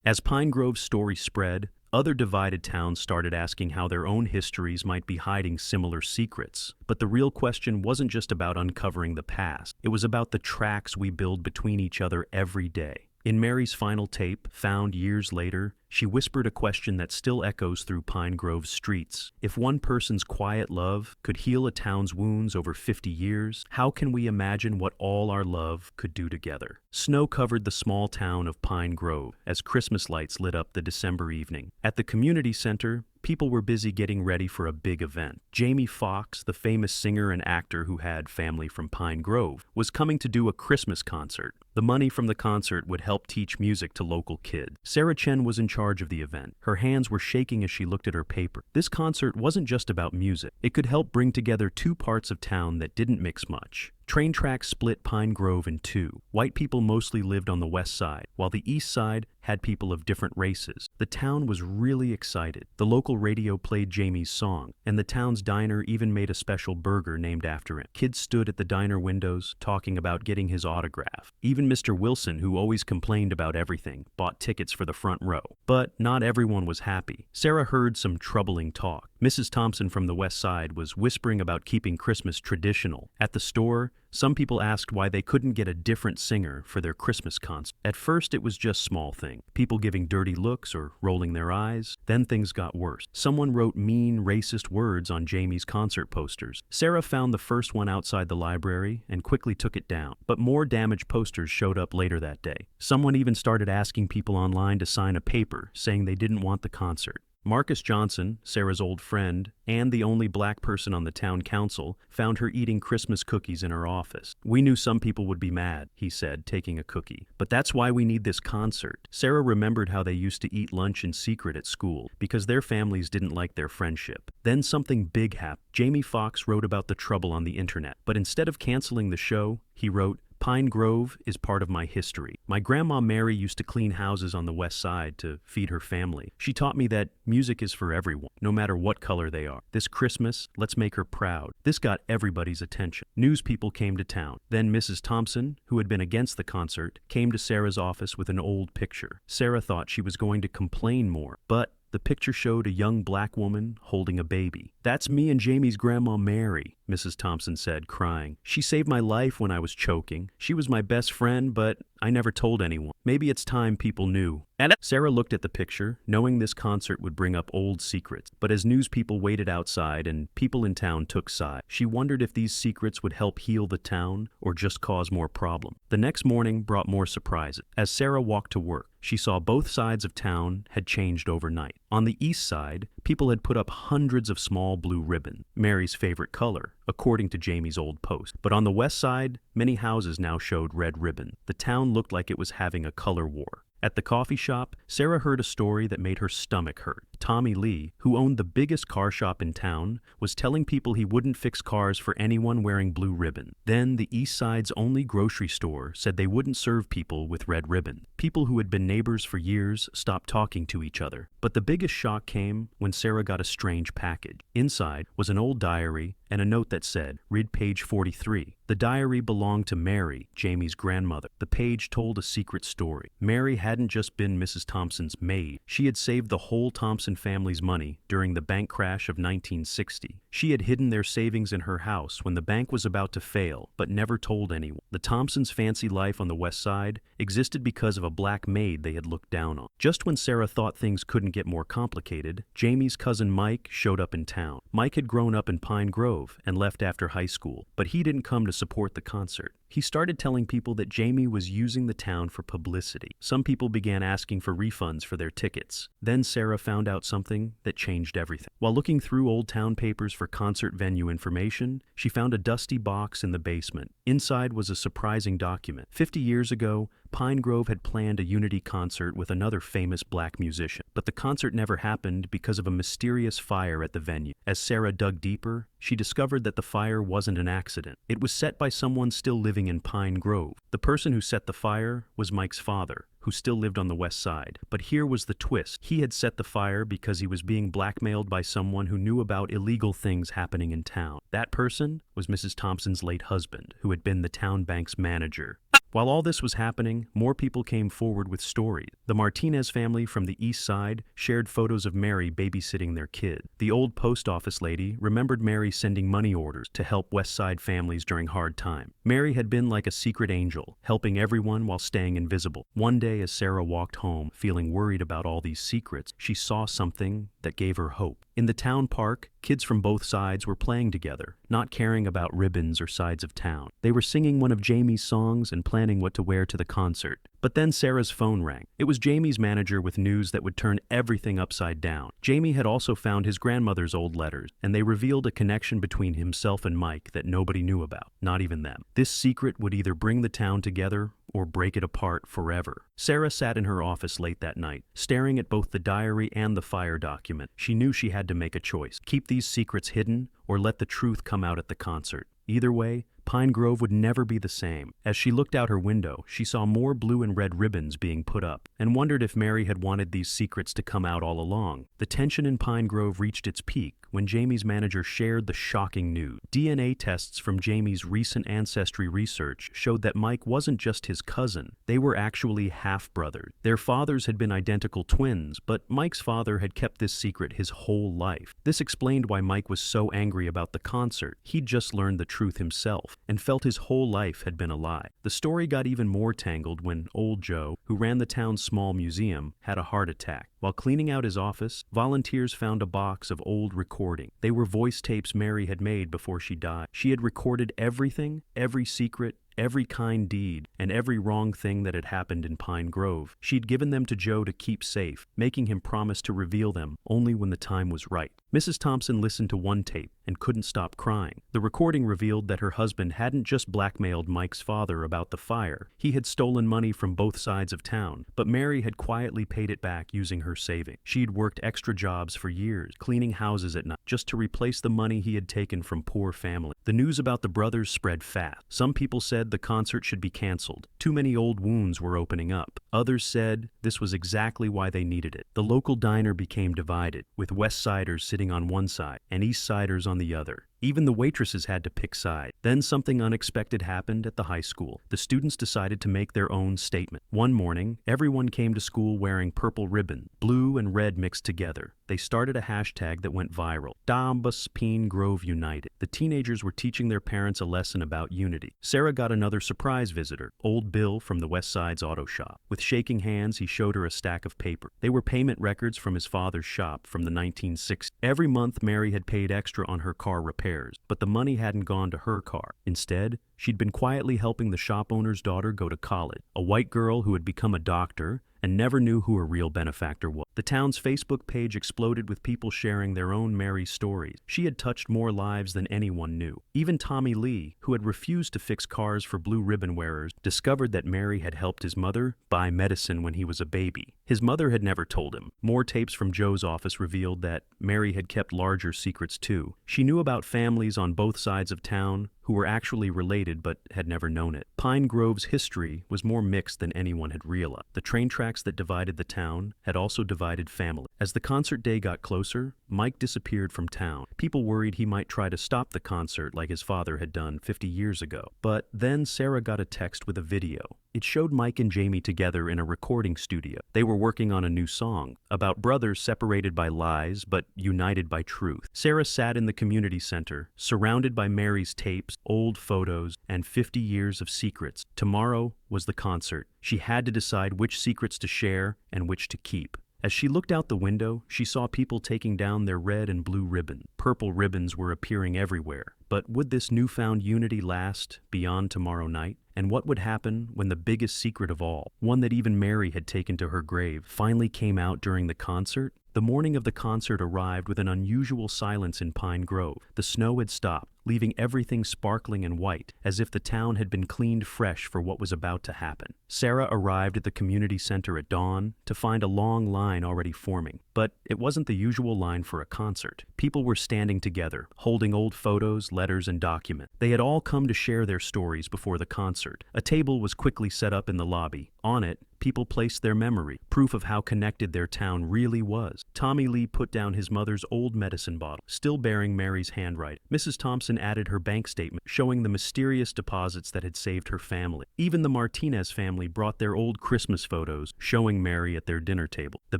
As Pine Grove's story spread, other divided towns started asking how their own histories might be hiding similar secrets. But the real question wasn't just about uncovering the past. It was about the tracks we build between each other every day. In Mary's final tape, found years later, she whispered a question that still echoes through Pine Grove's streets. If one person's quiet love could heal a town's wounds over 50 years, how can we imagine what all our love could do together? Snow covered the small town of Pine Grove as Christmas lights lit up the December evening. At the community center, people were busy getting ready for a big event. Jamie Foxx, the famous singer and actor who had family from Pine Grove, was coming to do a Christmas concert. The money from the concert would help teach music to local kids. Sarah Chen was in charge of the event. Her hands were shaking as she looked at her paper. This concert wasn't just about music. It could help bring together two parts of town that didn't mix much. Train tracks split Pine Grove in two. White people mostly lived on the west side, while the east side had people of different races. The town was really excited. The local radio played Jamie's song, and the town's diner even made a special burger named after him. Kids stood at the diner windows, talking about getting his autograph. Even Mr. Wilson, who always complained about everything, bought tickets for the front row. But not everyone was happy. Sarah heard some troubling talk. Mrs. Thompson from the west side was whispering about keeping Christmas traditional. At the store, some people asked why they couldn't get a different singer for their Christmas concert. At first, it was just small things. People giving dirty looks or rolling their eyes. Then things got worse. Someone wrote mean, racist words on Jamie's concert posters. Sarah found the first one outside the library and quickly took it down. But more damaged posters showed up later that day. Someone even started asking people online to sign a paper saying they didn't want the concert. Marcus Johnson, Sarah's old friend, and the only black person on the town council, found her eating Christmas cookies in her office. "We knew some people would be mad," he said, taking a cookie. "But that's why we need this concert." Sarah remembered how they used to eat lunch in secret at school, because their families didn't like their friendship. Then something big happened. Jamie Foxx wrote about the trouble on the internet. But instead of canceling the show, he wrote, "Pine Grove is part of my history. My grandma Mary used to clean houses on the west side to feed her family. She taught me that music is for everyone, no matter what color they are. This Christmas, let's make her proud." This got everybody's attention. News people came to town. Then Mrs. Thompson, who had been against the concert, came to Sarah's office with an old picture. Sarah thought she was going to complain more, but the picture showed a young black woman holding a baby. "That's me and Jamie's grandma Mary," Mrs. Thompson said, crying. "She saved my life when I was choking. She was my best friend, but I never told anyone. Maybe it's time people knew." Sarah looked at the picture, knowing this concert would bring up old secrets. But as news people waited outside and people in town took sides, she wondered if these secrets would help heal the town or just cause more problems. The next morning brought more surprises. As Sarah walked to work, she saw both sides of town had changed overnight. On the east side, people had put up hundreds of small blue ribbons, Mary's favorite color, according to Jamie's old post. But on the west side, many houses now showed red ribbon. The town looked like it was having a color war. At the coffee shop, Sarah heard a story that made her stomach hurt. Tommy Lee, who owned the biggest car shop in town, was telling people he wouldn't fix cars for anyone wearing blue ribbon. Then the East Side's only grocery store said they wouldn't serve people with red ribbon. People who had been neighbors for years stopped talking to each other. But the biggest shock came when Sarah got a strange package. Inside was an old diary and a note that said, "Read page 43. The diary belonged to Mary, Jamie's grandmother. The page told a secret story. Mary hadn't just been Mrs. Thompson's maid. She had saved the whole Thompson family's money during the bank crash of 1960. She had hidden their savings in her house when the bank was about to fail, but never told anyone. The Thompsons' fancy life on the west side existed because of a black maid they had looked down on." Just when Sarah thought things couldn't get more complicated, Jamie's cousin Mike showed up in town. Mike had grown up in Pine Grove and left after high school, but he didn't come to support the concert. He started telling people that Jamie was using the town for publicity. Some people began asking for refunds for their tickets. Then Sarah found out something that changed everything. While looking through old town papers for concert venue information, she found a dusty box in the basement. Inside was a surprising document. 50 years ago, Pine Grove had planned a unity concert with another famous black musician, but the concert never happened because of a mysterious fire at the venue. As Sarah dug deeper, she discovered that the fire wasn't an accident. It was set by someone still living in Pine Grove. The person who set the fire was Mike's father, who still lived on the west side. But here was the twist. He had set the fire because he was being blackmailed by someone who knew about illegal things happening in town. That person was Mrs. Thompson's late husband, who had been the town bank's manager. While all this was happening, more people came forward with stories. The Martinez family from the East Side shared photos of Mary babysitting their kid. The old post office lady remembered Mary sending money orders to help West Side families during hard times. Mary had been like a secret angel, helping everyone while staying invisible. One day, as Sarah walked home, feeling worried about all these secrets, she saw something that gave her hope. In the town park, kids from both sides were playing together, not caring about ribbons or sides of town. They were singing one of Jamie's songs and planning what to wear to the concert. But then Sarah's phone rang. It was Jamie's manager with news that would turn everything upside down. Jamie had also found his grandmother's old letters, and they revealed a connection between himself and Mike that nobody knew about, not even them. This secret would either bring the town together or break it apart forever. Sarah sat in her office late that night, staring at both the diary and the fire document. She knew she had to make a choice: keep these secrets hidden or let the truth come out at the concert. Either way, Pine Grove would never be the same. As she looked out her window, she saw more blue and red ribbons being put up, and wondered if Mary had wanted these secrets to come out all along. The tension in Pine Grove reached its peak when Jamie's manager shared the shocking news. DNA tests from Jamie's recent ancestry research showed that Mike wasn't just his cousin. They were actually half-brothers. Their fathers had been identical twins, but Mike's father had kept this secret his whole life. This explained why Mike was so angry about the concert. He'd just learned the truth himself and felt his whole life had been a lie. The story got even more tangled when old Joe, who ran the town's small museum, had a heart attack. While cleaning out his office, volunteers found a box of old recordings. They were voice tapes Mary had made before she died. She had recorded everything, every secret, every kind deed, and every wrong thing that had happened in Pine Grove. She'd given them to Joe to keep safe, making him promise to reveal them only when the time was right. Mrs. Thompson listened to one tape and couldn't stop crying. The recording revealed that her husband hadn't just blackmailed Mike's father about the fire. He had stolen money from both sides of town, but Mary had quietly paid it back using her savings. She'd worked extra jobs for years, cleaning houses at night, just to replace the money he had taken from poor families. The news about the brothers spread fast. Some people said the concert should be canceled. Too many old wounds were opening up. Others said this was exactly why they needed it. The local diner became divided, with West Siders sitting on one side and East Siders on the other. Even the waitresses had to pick sides. Then something unexpected happened at the high school. The students decided to make their own statement. One morning, everyone came to school wearing purple ribbon, blue and red mixed together. They started a hashtag that went viral: Dambus Pine Grove United. The teenagers were teaching their parents a lesson about unity. Sarah got another surprise visitor, old Bill from the West Side's auto shop. With shaking hands, he showed her a stack of paper. They were payment records from his father's shop from the 1960s. Every month, Mary had paid extra on her car repairs, but the money hadn't gone to her car. Instead, she'd been quietly helping the shop owner's daughter go to college, a white girl who had become a doctor and never knew who her real benefactor was. The town's Facebook page exploded with people sharing their own Mary stories. She had touched more lives than anyone knew. Even Tommy Lee, who had refused to fix cars for blue ribbon wearers, discovered that Mary had helped his mother buy medicine when he was a baby. His mother had never told him. More tapes from Joe's office revealed that Mary had kept larger secrets too. She knew about families on both sides of town who were actually related but had never known it. Pine Grove's history was more mixed than anyone had realized. The train tracks that divided the town had also divided family. As the concert day got closer, Mike disappeared from town. People worried he might try to stop the concert like his father had done 50 years ago. But then Sarah got a text with a video. It showed Mike and Jamie together in a recording studio. They were working on a new song about brothers separated by lies but united by truth. Sarah sat in the community center, surrounded by Mary's tapes, old photos, and 50 years of secrets. Tomorrow was the concert. She had to decide which secrets to share and which to keep. As she looked out the window, she saw people taking down their red and blue ribbon. Purple ribbons were appearing everywhere. But would this newfound unity last beyond tomorrow night? And what would happen when the biggest secret of all, one that even Mary had taken to her grave, finally came out during the concert? The morning of the concert arrived with an unusual silence in Pine Grove. The snow had stopped, leaving everything sparkling and white, as if the town had been cleaned fresh for what was about to happen. Sarah arrived at the community center at dawn to find a long line already forming. But it wasn't the usual line for a concert. People were standing together, holding old photos, letters, and documents. They had all come to share their stories before the concert. A table was quickly set up in the lobby. On it, People placed their memory, proof of how connected their town really was. Tommy Lee put down his mother's old medicine bottle, still bearing Mary's handwriting. Mrs. Thompson added her bank statement, showing the mysterious deposits that had saved her family. Even the Martinez family brought their old Christmas photos, showing Mary at their dinner table. The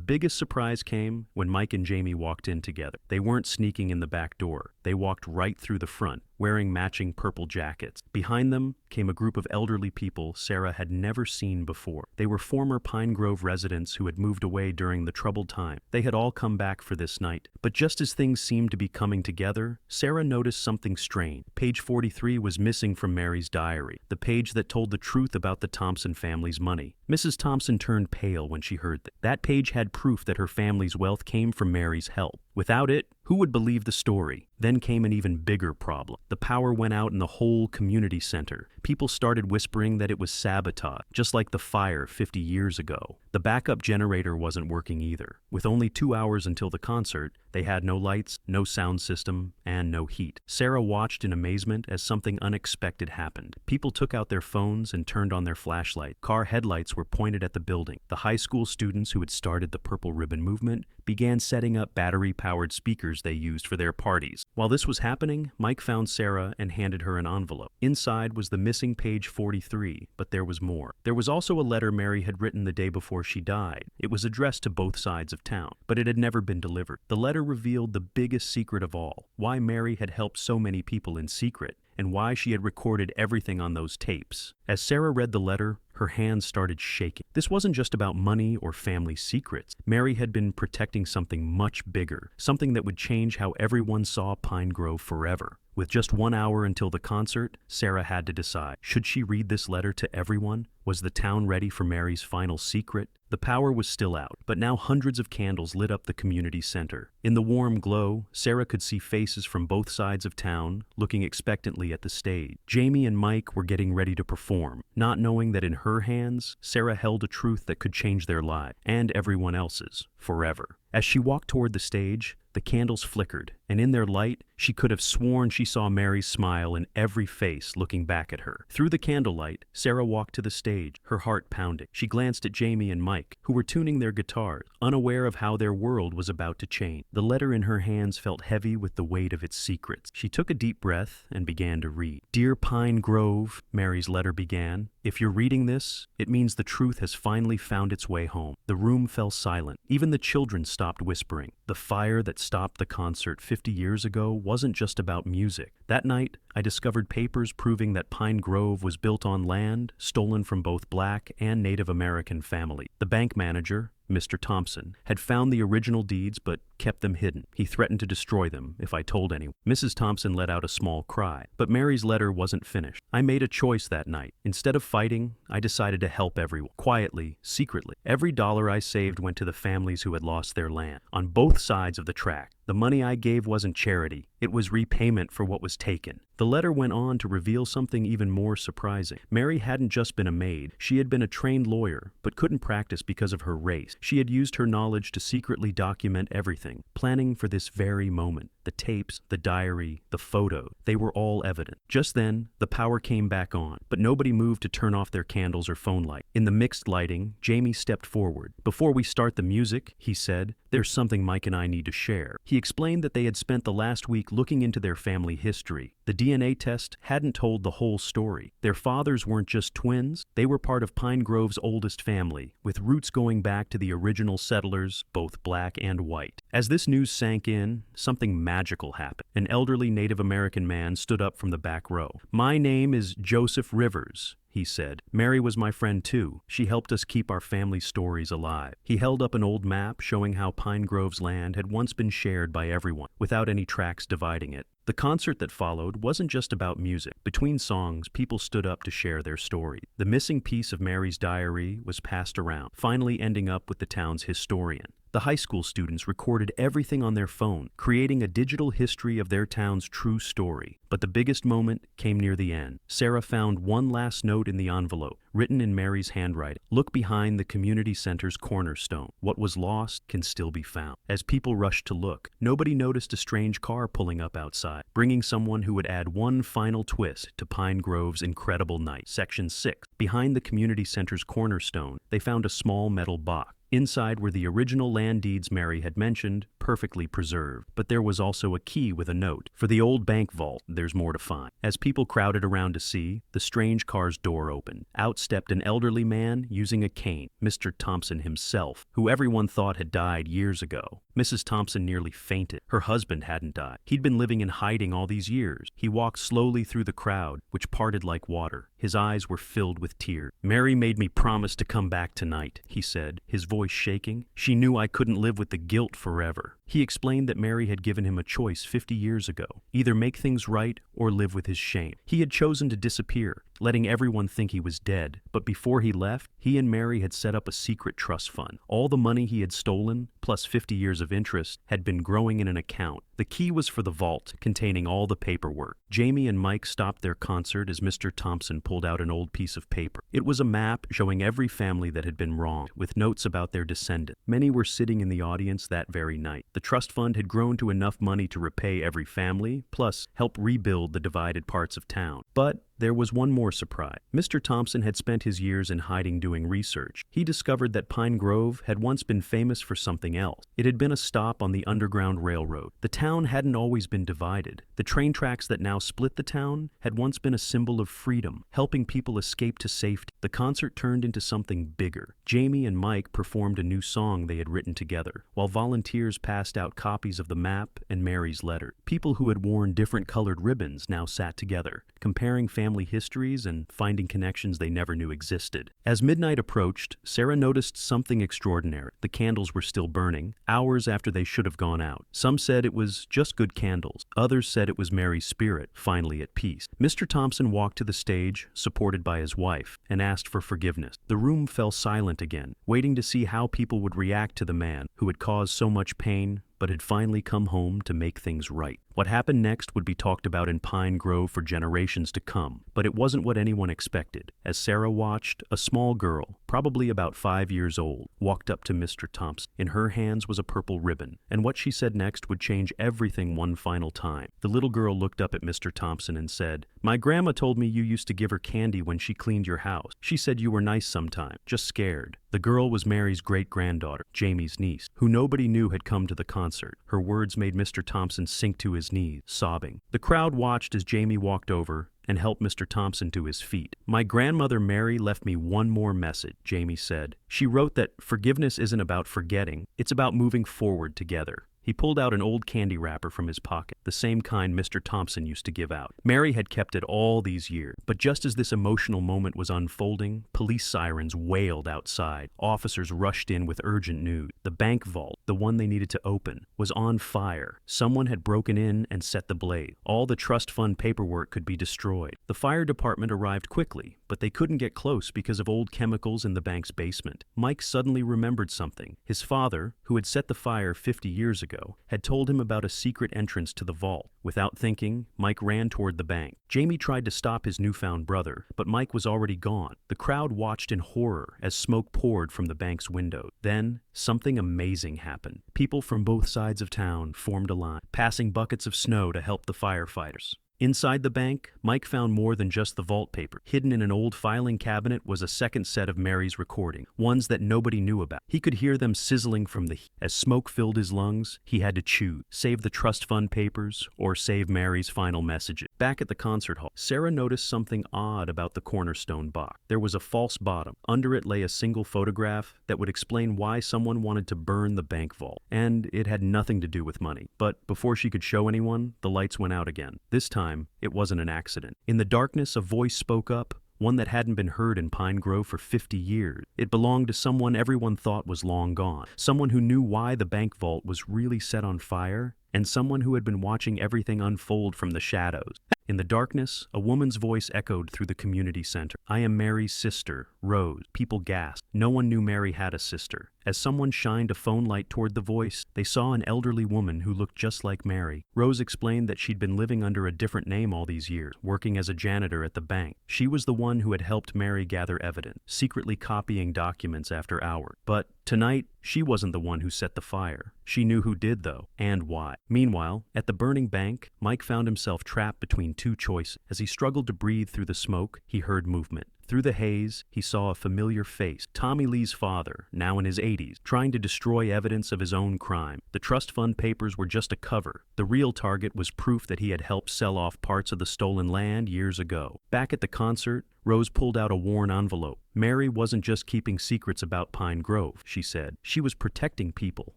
biggest surprise came when Mike and Jamie walked in together. They weren't sneaking in the back door. They walked right through the front, wearing matching purple jackets. Behind them came a group of elderly people Sarah had never seen before. They were former Pine Grove residents who had moved away during the troubled time. They had all come back for this night. But just as things seemed to be coming together, Sarah noticed something strange. Page 43 was missing from Mary's diary, the page that told the truth about the Thompson family's money. Mrs. Thompson turned pale when she heard that. That page had proof that her family's wealth came from Mary's help. Without it, who would believe the story? Then came an even bigger problem. The power went out in the whole community center. People started whispering that it was sabotage, just like the fire 50 years ago. The backup generator wasn't working either. With only 2 hours until the concert, they had no lights, no sound system, and no heat. Sarah watched in amazement as something unexpected happened. People took out their phones and turned on their flashlights. Car headlights were pointed at the building. The high school students who had started the Purple Ribbon movement began setting up battery-powered speakers they used for their parties. While this was happening, Mike found Sarah and handed her an envelope. Inside was the missing page 43, but there was more. There was also a letter Mary had written the day before she died. It was addressed to both sides of town, but it had never been delivered. The letter revealed the biggest secret of all, why Mary had helped so many people in secret, and why she had recorded everything on those tapes. As Sarah read the letter, her hands started shaking. This wasn't just about money or family secrets. Mary had been protecting something much bigger, something that would change how everyone saw Pine Grove forever. With just 1 hour until the concert, Sarah had to decide. Should she read this letter to everyone? Was the town ready for Mary's final secret? The power was still out, but now hundreds of candles lit up the community center. In the warm glow, Sarah could see faces from both sides of town, looking expectantly at the stage. Jamie and Mike were getting ready to perform, not knowing that in her hands, Sarah held a truth that could change their lives, and everyone else's, forever. As she walked toward the stage, the candles flickered, and in their light, she could have sworn she saw Mary's smile in every face looking back at her. Through the candlelight, Sarah walked to the stage, her heart pounding. She glanced at Jamie and Mike, who were tuning their guitars, unaware of how their world was about to change. The letter in her hands felt heavy with the weight of its secrets. She took a deep breath and began to read. "Dear Pine Grove," Mary's letter began, "if you're reading this, it means the truth has finally found its way home." The room fell silent. Even the children stopped whispering. The fire that stopped the concert 50 years ago wasn't just about music. That night, I discovered papers proving that Pine Grove was built on land stolen from both Black and Native American families. The bank manager, Mr. Thompson, had found the original deeds but kept them hidden. He threatened to destroy them if I told anyone. Mrs. Thompson let out a small cry, but Mary's letter wasn't finished. I made a choice that night. Instead of fighting, I decided to help everyone, quietly, secretly. Every dollar I saved went to the families who had lost their land, on both sides of the track. The money I gave wasn't charity. It was repayment for what was taken. The letter went on to reveal something even more surprising. Mary hadn't just been a maid. She had been a trained lawyer, but couldn't practice because of her race. She had used her knowledge to secretly document everything, planning for this very moment. The tapes, the diary, the photos, they were all evident. Just then, the power came back on, but nobody moved to turn off their candles or phone light. In the mixed lighting, Jamie stepped forward. "Before we start the music," he said, "there's something Mike and I need to share." He explained that they had spent the last week looking into their family history. The DNA test hadn't told the whole story. Their fathers weren't just twins, they were part of Pine Grove's oldest family, with roots going back to the original settlers, both Black and white. As this news sank in, something magical happened. An elderly Native American man stood up from the back row. "My name is Joseph Rivers," he said. "Mary was my friend too. She helped us keep our family stories alive." He held up an old map showing how Pine Grove's land had once been shared by everyone, without any tracks dividing it. The concert that followed wasn't just about music. Between songs, people stood up to share their story. The missing piece of Mary's diary was passed around, finally ending up with the town's historian. The high school students recorded everything on their phone, creating a digital history of their town's true story. But the biggest moment came near the end. Sarah found one last note in the envelope, written in Mary's handwriting. Look behind the community center's cornerstone. What was lost can still be found. As people rushed to look, nobody noticed a strange car pulling up outside, bringing someone who would add one final twist to Pine Grove's incredible night. Section 6. Behind the community center's cornerstone, they found a small metal box. Inside were the original land deeds Mary had mentioned, perfectly preserved. But there was also a key with a note. For the old bank vault, there's more to find. As people crowded around to see, the strange car's door opened. Out stepped an elderly man using a cane, Mr. Thompson himself, who everyone thought had died years ago. Mrs. Thompson nearly fainted. Her husband hadn't died. He'd been living in hiding all these years. He walked slowly through the crowd, which parted like water. His eyes were filled with tears. Mary made me promise to come back tonight, he said, his voice shaking. She knew I couldn't live with the guilt forever. He explained that Mary had given him a choice 50 years ago, either make things right or live with his shame. He had chosen to disappear, letting everyone think he was dead. But before he left, he and Mary had set up a secret trust fund. All the money he had stolen, plus 50 years of interest, had been growing in an account. The key was for the vault, containing all the paperwork. Jamie and Mike stopped their concert as Mr. Thompson pulled out an old piece of paper. It was a map showing every family that had been wronged, with notes about their descendants. Many were sitting in the audience that very night. The trust fund had grown to enough money to repay every family, plus help rebuild the divided parts of town. But there was one more surprise. Mr. Thompson had spent his years in hiding doing research. He discovered that Pine Grove had once been famous for something else. It had been a stop on the Underground Railroad. The town hadn't always been divided. The train tracks that now split the town had once been a symbol of freedom, helping people escape to safety. The concert turned into something bigger. Jamie and Mike performed a new song they had written together, while volunteers passed out copies of the map and Mary's letter. People who had worn different colored ribbons now sat together, comparing family histories and finding connections they never knew existed. As midnight approached, Sarah noticed something extraordinary. The candles were still burning, hours after they should have gone out. Some said it was just good candles. Others said it was Mary's spirit, finally at peace. Mr. Thompson walked to the stage, supported by his wife, and asked for forgiveness. The room fell silent again, waiting to see how people would react to the man who had caused so much pain, but had finally come home to make things right. What happened next would be talked about in Pine Grove for generations to come, but it wasn't what anyone expected. As Sarah watched, a small girl, probably about 5 years old, walked up to Mr. Thompson. In her hands was a purple ribbon, and what she said next would change everything one final time. The little girl looked up at Mr. Thompson and said, "My grandma told me you used to give her candy when she cleaned your house. She said you were nice sometime, just scared." The girl was Mary's great-granddaughter, Jamie's niece, who nobody knew had come to the concert. Her words made Mr. Thompson sink to his knees, sobbing. The crowd watched as Jamie walked over and helped Mr. Thompson to his feet. "My grandmother Mary left me one more message," Jamie said. "She wrote that forgiveness isn't about forgetting, it's about moving forward together." He pulled out an old candy wrapper from his pocket, the same kind Mr. Thompson used to give out. Mary had kept it all these years, but just as this emotional moment was unfolding, police sirens wailed outside. Officers rushed in with urgent news. The bank vault, the one they needed to open, was on fire. Someone had broken in and set the blaze. All the trust fund paperwork could be destroyed. The fire department arrived quickly, but they couldn't get close because of old chemicals in the bank's basement. Mike suddenly remembered something. His father, who had set the fire 50 years ago, had told him about a secret entrance to the vault. Without thinking, Mike ran toward the bank. Jamie tried to stop his newfound brother, but Mike was already gone. The crowd watched in horror as smoke poured from the bank's window. Then, something amazing happened. People from both sides of town formed a line, passing buckets of snow to help the firefighters. Inside the bank, Mike found more than just the vault paper. Hidden in an old filing cabinet was a second set of Mary's recordings, ones that nobody knew about. He could hear them sizzling from the heat. As smoke filled his lungs, he had to choose: save the trust fund papers or save Mary's final messages. Back at the concert hall, Sarah noticed something odd about the cornerstone box. There was a false bottom. Under it lay a single photograph that would explain why someone wanted to burn the bank vault, and it had nothing to do with money. But before she could show anyone, the lights went out again. This time, it wasn't an accident. In the darkness, a voice spoke up, one that hadn't been heard in Pine Grove for 50 years. It belonged to someone everyone thought was long gone, someone who knew why the bank vault was really set on fire, and someone who had been watching everything unfold from the shadows. In the darkness, a woman's voice echoed through the community center. "I am Mary's sister, Rose." People gasped. No one knew Mary had a sister. As someone shined a phone light toward the voice, they saw an elderly woman who looked just like Mary. Rose explained that she'd been living under a different name all these years, working as a janitor at the bank. She was the one who had helped Mary gather evidence, secretly copying documents after hours. But tonight, she wasn't the one who set the fire. She knew who did, though, and why. Meanwhile, at the burning bank, Mike found himself trapped between two choices. As he struggled to breathe through the smoke, he heard movement. Through the haze, he saw a familiar face, Tommy Lee's father, now in his 80s, trying to destroy evidence of his own crime. The trust fund papers were just a cover. The real target was proof that he had helped sell off parts of the stolen land years ago. Back at the concert, Rose pulled out a worn envelope. Mary wasn't just keeping secrets about Pine Grove, she said. She was protecting people.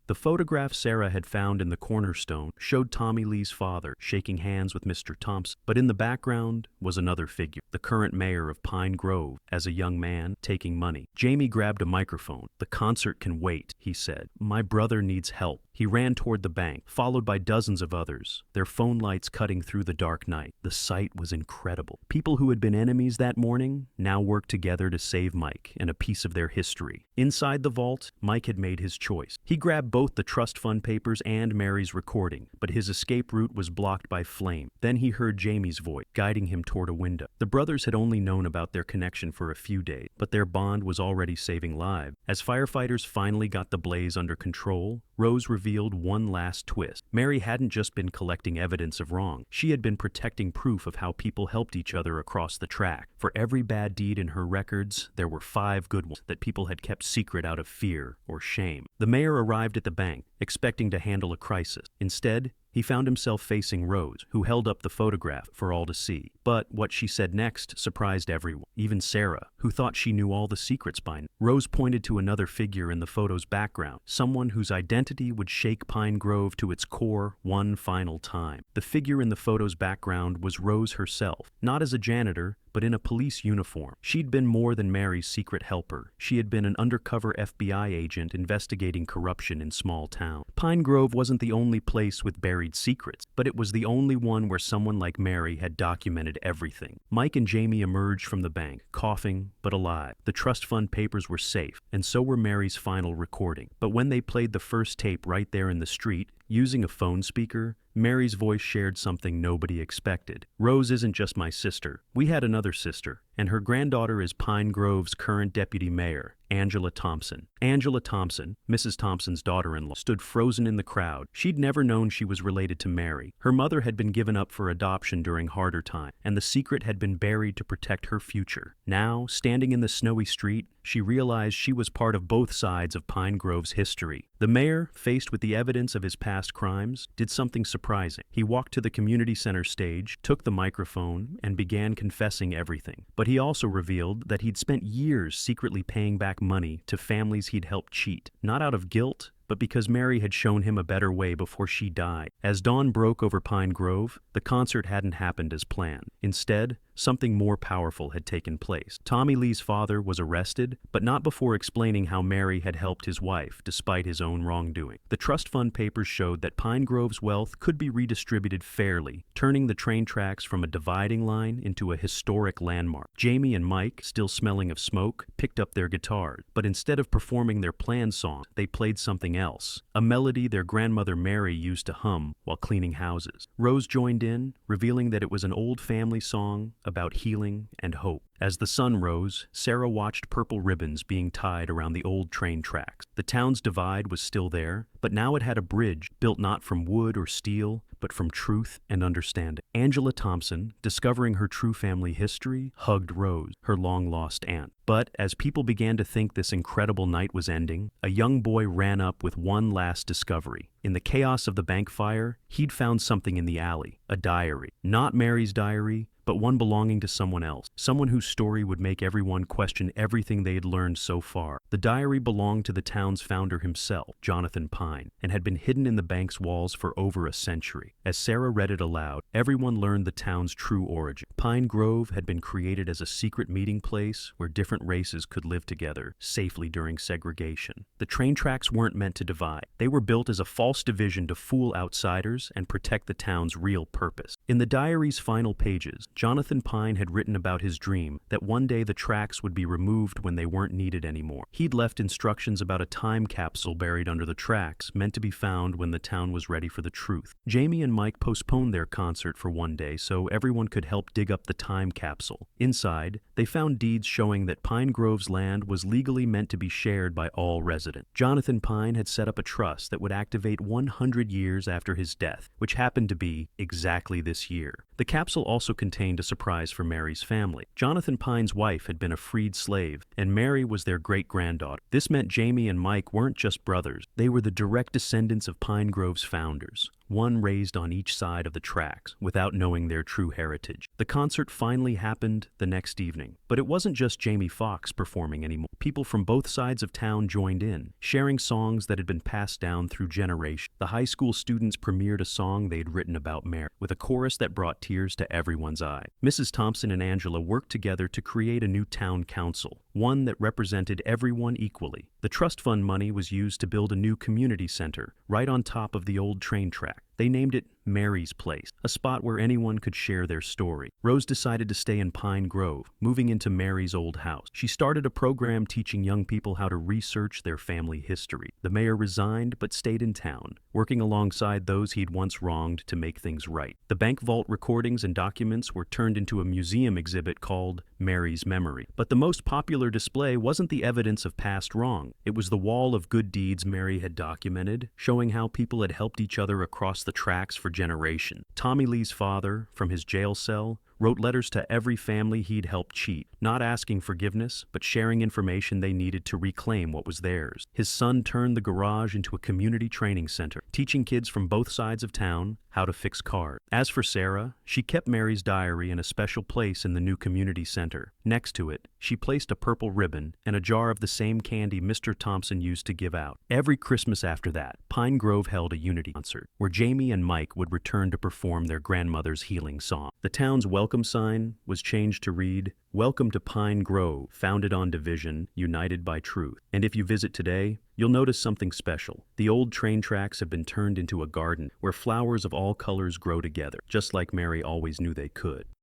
The photograph Sarah had found in the cornerstone showed Tommy Lee's father shaking hands with Mr. Thompson, but in the background was another figure, the current mayor of Pine Grove, as a young man taking money. Jamie grabbed a microphone. "The concert can wait," he said. "My brother needs help." He ran toward the bank, followed by dozens of others, their phone lights cutting through the dark night. The sight was incredible. People who had been enemies that morning now worked together to save Mike and a piece of their history. Inside the vault, Mike had made his choice. He grabbed both the trust fund papers and Mary's recording, but his escape route was blocked by flame. Then he heard Jamie's voice, guiding him toward a window. The brothers had only known about their connection for a few days, but their bond was already saving lives. As firefighters finally got the blaze under control, Rose revealed one last twist. Mary hadn't just been collecting evidence of wrong. She had been protecting proof of how people helped each other across the track. For every bad deed in her records, there were 5 good ones that people had kept secret out of fear or shame. The mayor arrived at the bank, expecting to handle a crisis. Instead, he found himself facing Rose, who held up the photograph for all to see. But what she said next surprised everyone, even Sarah, who thought she knew all the secrets by now. Rose pointed to another figure in the photo's background, someone whose identity would shake Pine Grove to its core one final time. The figure in the photo's background was Rose herself, not as a janitor, but in a police uniform. She'd been more than Mary's secret helper. She had been an undercover FBI agent investigating corruption in small town. Pine Grove wasn't the only place with buried secrets, but it was the only one where someone like Mary had documented everything. Mike and Jamie emerged from the bank, coughing but alive. The trust fund papers were safe, and so were Mary's final recording. But when they played the first tape right there in the street, using a phone speaker, Mary's voice shared something nobody expected. "Rose isn't just my sister. We had another sister, and her granddaughter is Pine Grove's current deputy mayor, Angela Thompson." Angela Thompson, Mrs. Thompson's daughter-in-law, stood frozen in the crowd. She'd never known she was related to Mary. Her mother had been given up for adoption during harder times, and the secret had been buried to protect her future. Now, standing in the snowy street, she realized she was part of both sides of Pine Grove's history. The mayor, faced with the evidence of his past crimes, did something surprising. He walked to the community center stage, took the microphone, and began confessing everything. But he also revealed that he'd spent years secretly paying back money to families he'd helped cheat, not out of guilt, but because Mary had shown him a better way before she died. As dawn broke over Pine Grove, the concert hadn't happened as planned. Instead, something more powerful had taken place. Tommy Lee's father was arrested, but not before explaining how Mary had helped his wife despite his own wrongdoing. The trust fund papers showed that Pine Grove's wealth could be redistributed fairly, turning the train tracks from a dividing line into a historic landmark. Jamie and Mike, still smelling of smoke, picked up their guitars, but instead of performing their planned song, they played something else, a melody their grandmother Mary used to hum while cleaning houses. Rose joined in, revealing that it was an old family song about healing and hope. As the sun rose, Sarah watched purple ribbons being tied around the old train tracks. The town's divide was still there, but now it had a bridge built not from wood or steel, but from truth and understanding. Angela Thompson, discovering her true family history, hugged Rose, her long-lost aunt. But as people began to think this incredible night was ending, a young boy ran up with one last discovery. In the chaos of the bank fire, he'd found something in the alley, a diary. Not Mary's diary, but one belonging to someone else, someone whose story would make everyone question everything they had learned so far. The diary belonged to the town's founder himself, Jonathan Pine, and had been hidden in the bank's walls for over a century. As Sarah read it aloud, everyone learned the town's true origin. Pine Grove had been created as a secret meeting place where different races could live together safely during segregation. The train tracks weren't meant to divide. They were built as a false division to fool outsiders and protect the town's real purpose. In the diary's final pages, Jonathan Pine had written about his dream that one day the tracks would be removed when they weren't needed anymore. He'd left instructions about a time capsule buried under the tracks, meant to be found when the town was ready for the truth. Jamie and Mike postponed their concert for one day so everyone could help dig up the time capsule. Inside, they found deeds showing that Pine Grove's land was legally meant to be shared by all residents. Jonathan Pine had set up a trust that would activate 100 years after his death, which happened to be exactly this year. The capsule also contained a surprise for Mary's family. Jonathan Pine's wife had been a freed slave, and Mary was their great-granddaughter. This meant Jamie and Mike weren't just brothers. They were the direct descendants of Pine Grove's founders, one raised on each side of the tracks, without knowing their true heritage. The concert finally happened the next evening, but it wasn't just Jamie Foxx performing anymore. People from both sides of town joined in, sharing songs that had been passed down through generations. The high school students premiered a song they'd written about Mary, with a chorus that brought tears to everyone's eyes. Mrs. Thompson and Angela worked together to create a new town council, one that represented everyone equally. The trust fund money was used to build a new community center right on top of the old train track. They named it Mary's Place, a spot where anyone could share their story. Rose decided to stay in Pine Grove, moving into Mary's old house. She started a program teaching young people how to research their family history. The mayor resigned but stayed in town, working alongside those he'd once wronged to make things right. The bank vault recordings and documents were turned into a museum exhibit called Mary's Memory. But the most popular display wasn't the evidence of past wrong. It was the wall of good deeds Mary had documented, showing how people had helped each other across the tracks for generations. Tommy Lee's father, from his jail cell, wrote letters to every family he'd helped cheat, not asking forgiveness, but sharing information they needed to reclaim what was theirs. His son turned the garage into a community training center, teaching kids from both sides of town how to fix cars. As for Sarah, she kept Mary's diary in a special place in the new community center. Next to it, she placed a purple ribbon and a jar of the same candy Mr. Thompson used to give out. Every Christmas after that, Pine Grove held a unity concert, where Jamie and Mike would return to perform their grandmother's healing song. The town's welcome sign was changed to read, "Welcome to Pine Grove, founded on division, united by truth." And if you visit today, you'll notice something special. The old train tracks have been turned into a garden where flowers of all colors grow together, just like Mary always knew they could.